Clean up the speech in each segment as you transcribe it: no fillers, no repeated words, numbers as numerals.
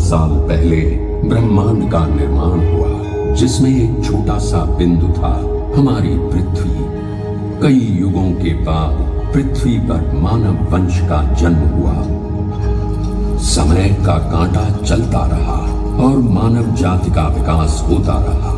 साल पहले ब्रह्मांड का निर्माण हुआ, जिसमें एक छोटा सा बिंदु था, हमारी पृथ्वी। कई युगों के बाद पृथ्वी पर मानव वंश का जन्म हुआ। समय का कांटा चलता रहा और मानव जाति का विकास होता रहा।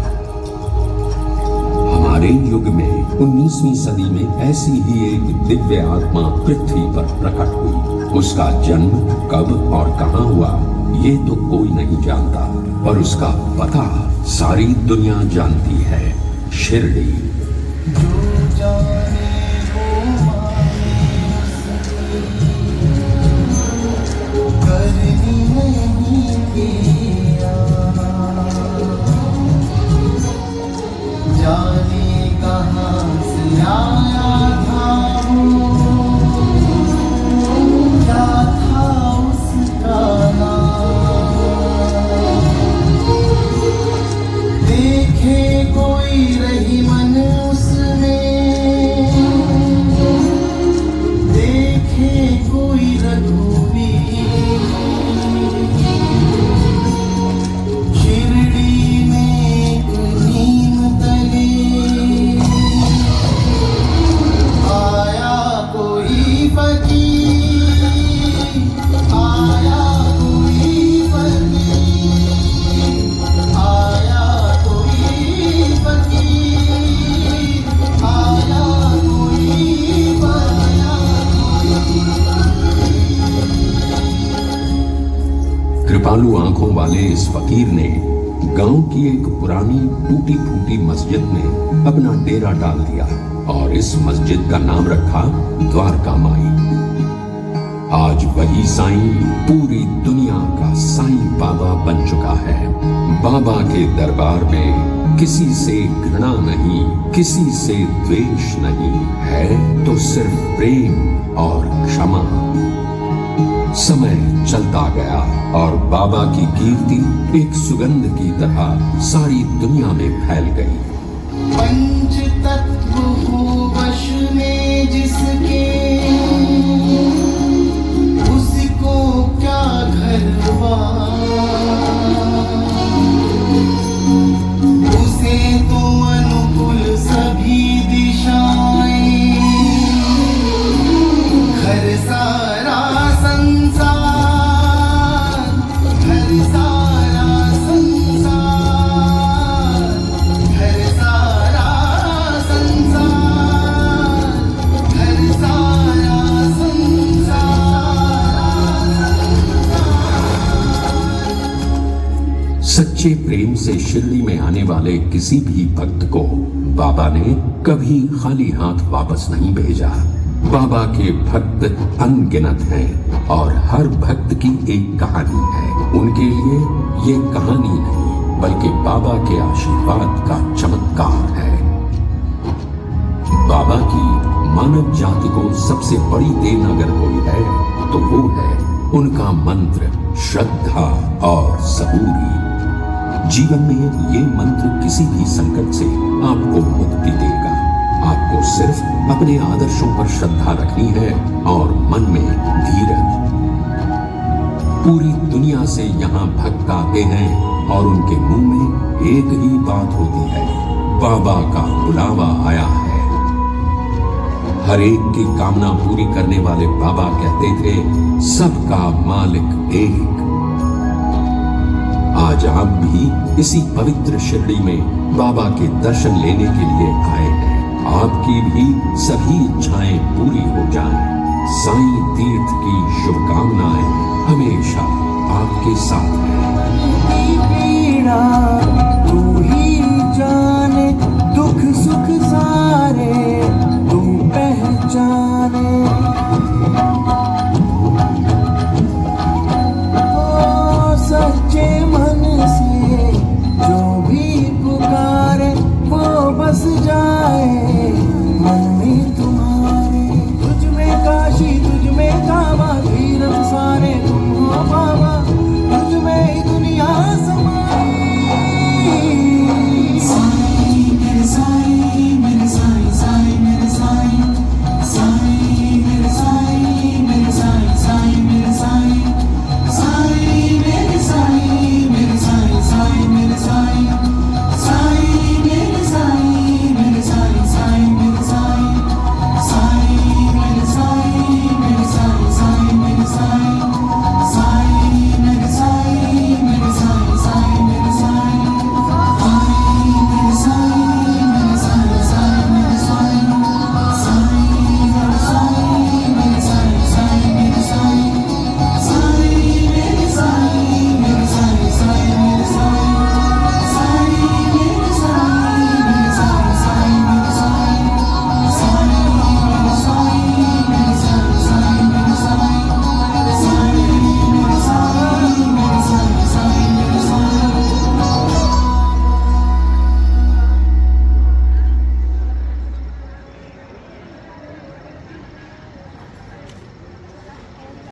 हमारे युग में 19वीं सदी में ऐसी ही एक दिव्य आत्मा पृथ्वी पर प्रकट हुई। उसका जन्म कब और कहां हुआ ये तो कोई नहीं जानता, पर उसका पता सारी दुनिया जानती है, शिरडी। जाने कहां से आया था क्या था उसका नाम, देखे कोई रही मन उसमें, देखे कोई रघुवीर, शिरडी में नीम तले आया कोई फकीर, आया कोई फकीर, आया कोई फकीर, आया कोई कृपालु आंखों वाले इस फकीर ने गांव की एक पुरानी टूटी फूटी मस्जिद में अपना डेरा डाल दिया और इस मस्जिद का नाम रखा द्वारका माई। आज वही साईं पूरी दुनिया का साईं बाबा बन चुका है। बाबा के दरबार में किसी से घृणा नहीं, किसी से द्वेष नहीं, है तो सिर्फ प्रेम और क्षमा। समय चलता गया और बाबा की कीर्ति एक सुगंध की तरह सारी दुनिया में फैल गई। पंच तत्व हो वश में जिसके, उसको क्या घरवार, उसे तो अनुकूल सभी दिशाएं, घर सारा संसार, घर सारा संसार, घर सारा संसार, घर सारा संसार। सच्चे प्रेम से शिरडी में आने वाले किसी भी भक्त को बाबा ने कभी खाली हाथ वापस नहीं भेजा। बाबा के भक्त अनगिनत हैं और हर भक्त की एक कहानी है। उनके लिए ये कहानी नहीं बल्कि बाबा के आशीर्वाद का चमत्कार है। बाबा की मानव जाति को सबसे बड़ी देन अगर कोई है तो वो है उनका मंत्र, श्रद्धा और सबूरी। जीवन में ये मंत्र किसी भी संकट से आपको मुक्ति देगा। आपको सिर्फ अपने आदर्शों पर श्रद्धा रखनी है और मन में धीरज। पूरी दुनिया से यहाँ भक्त आते हैं और उनके मुंह में एक ही बात होती है, बाबा का बुलावा आया है। हर एक की कामना पूरी करने वाले बाबा कहते थे, सबका मालिक एक। आज आप भी इसी पवित्र शिरडी में बाबा के दर्शन लेने के लिए आए हैं। आपकी भी सभी इच्छाएं पूरी हो जाएं। साईं तीर्थ की शुभकामनाएं हमेशा आपके साथ हैं।